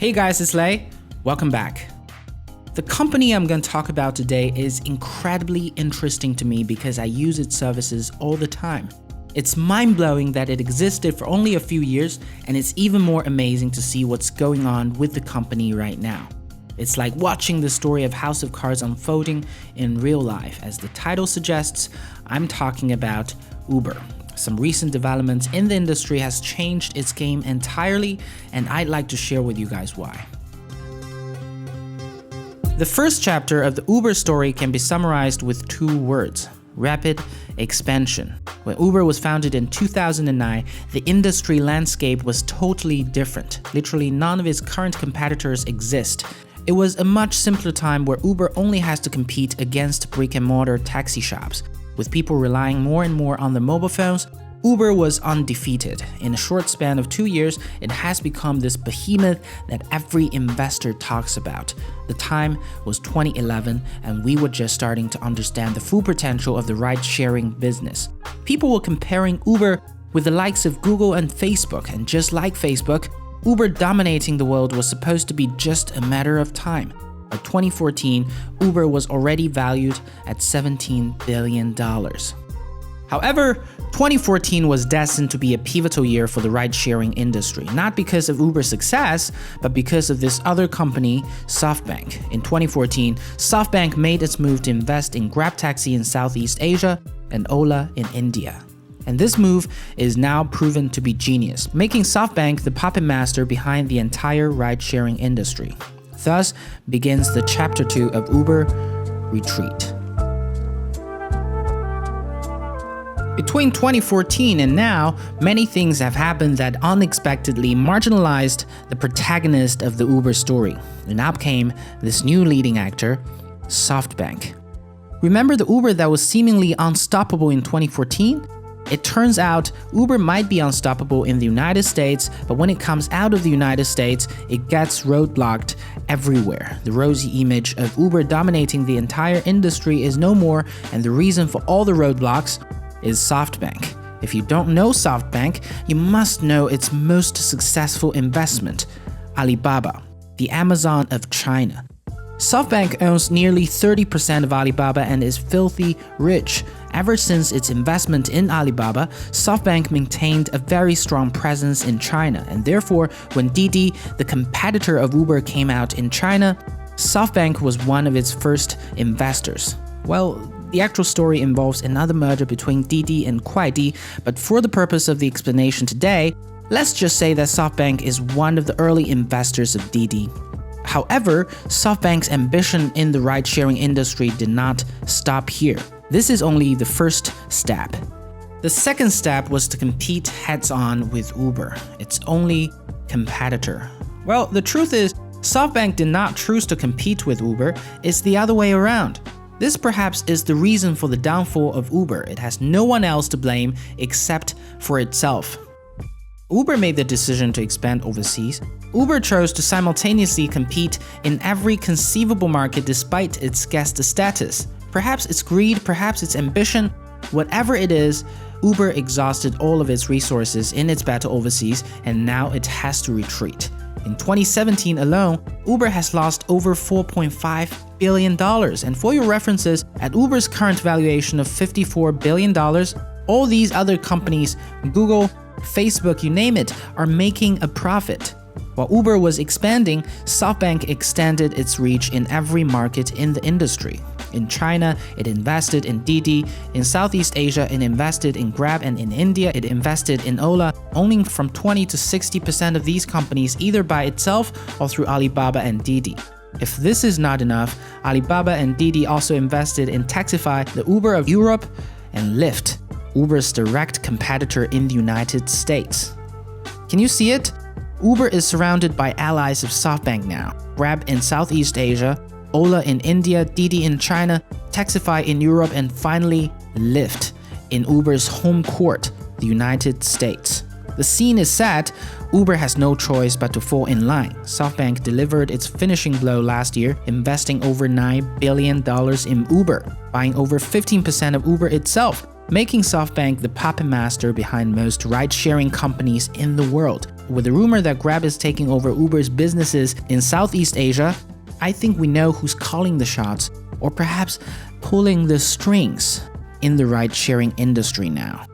Hey guys, it's Lei. Welcome back. The company I'm going to talk about today is incredibly interesting to me because I use its services all the time. It's mind-blowing that it existed for only a few years, and it's even more amazing to see what's going on with the company right now. It's like watching the story of House of Cards unfolding in real life. As the title suggests, I'm talking about Uber. Some recent developments in the industry has changed its game entirely, and I'd like to share with you guys why. The first chapter of the Uber story can be summarized with two words: rapid expansion. When Uber was founded in 2009, the industry landscape was totally different. Literally none of its current competitors exist. It was a much simpler time where Uber only has to compete against brick-and-mortar taxi shops. With people relying more and more on their mobile phones, Uber was undefeated. In a short span of 2 years, it has become this behemoth that every investor talks about. The time was 2011, and we were just starting to understand the full potential of the ride-sharing business. People were comparing Uber with the likes of Google and Facebook, and just like Facebook, Uber dominating the world was supposed to be just a matter of time. By 2014, Uber was already valued at $17 billion. However, 2014 was destined to be a pivotal year for the ride-sharing industry, not because of Uber's success, but because of this other company, SoftBank. In 2014, SoftBank made its move to invest in Grab Taxi in Southeast Asia and Ola in India. And this move is now proven to be genius, making SoftBank the puppet master behind the entire ride-sharing industry. Thus begins the chapter 2 of Uber Retreat. Between 2014 and now, many things have happened that unexpectedly marginalized the protagonist of the Uber story. And up came this new leading actor, SoftBank. Remember the Uber that was seemingly unstoppable in 2014? It turns out Uber might be unstoppable in the United States, but when it comes out of the United States, it gets roadblocked everywhere. The rosy image of Uber dominating the entire industry is no more, and the reason for all the roadblocks is SoftBank. If you don't know SoftBank, you must know its most successful investment, Alibaba, the Amazon of China. SoftBank owns nearly 30% of Alibaba and is filthy rich. Ever since its investment in Alibaba, SoftBank maintained a very strong presence in China, and therefore, when Didi, the competitor of Uber, came out in China, SoftBank was one of its first investors. Well, the actual story involves another merger between Didi and Kuaidi, but for the purpose of the explanation today, let's just say that SoftBank is one of the early investors of Didi. However, SoftBank's ambition in the ride-sharing industry did not stop here. This is only the first step. The second step was to compete heads-on with Uber, its only competitor. Well, the truth is, SoftBank did not choose to compete with Uber, it's the other way around. This perhaps is the reason for the downfall of Uber. It has no one else to blame except for itself. Uber made the decision to expand overseas. Uber chose to simultaneously compete in every conceivable market despite its guest status. Perhaps it's greed, perhaps it's ambition, whatever it is, Uber exhausted all of its resources in its battle overseas, and now it has to retreat. In 2017 alone, Uber has lost over $4.5 billion. And for your references, at Uber's current valuation of $54 billion, all these other companies, Google, Facebook, you name it, are making a profit. While Uber was expanding, SoftBank extended its reach in every market in the industry. In China, it invested in Didi. In Southeast Asia, it invested in Grab, and in India, it invested in Ola, owning from 20 to 60% of these companies either by itself or through Alibaba and Didi. If this is not enough, Alibaba and Didi also invested in Taxify, the Uber of Europe, and Lyft, Uber's direct competitor in the United States. Can you see it? Uber is surrounded by allies of SoftBank now. Grab in Southeast Asia, Ola in India, Didi in China, Taxify in Europe, and finally Lyft in Uber's home court, the United States. The scene is set. Uber has no choice but to fall in line. SoftBank delivered its finishing blow last year, investing over $9 billion in Uber, buying over 15% of Uber itself, making SoftBank the puppet master behind most ride-sharing companies in the world. With the rumor that Grab is taking over Uber's businesses in Southeast Asia, I think we know who's calling the shots, or perhaps pulling the strings in the ride-sharing industry now.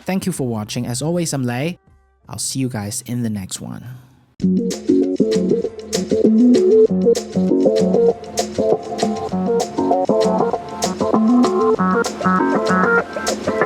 Thank you for watching. As always, I'm Lei. I'll see you guys in the next one.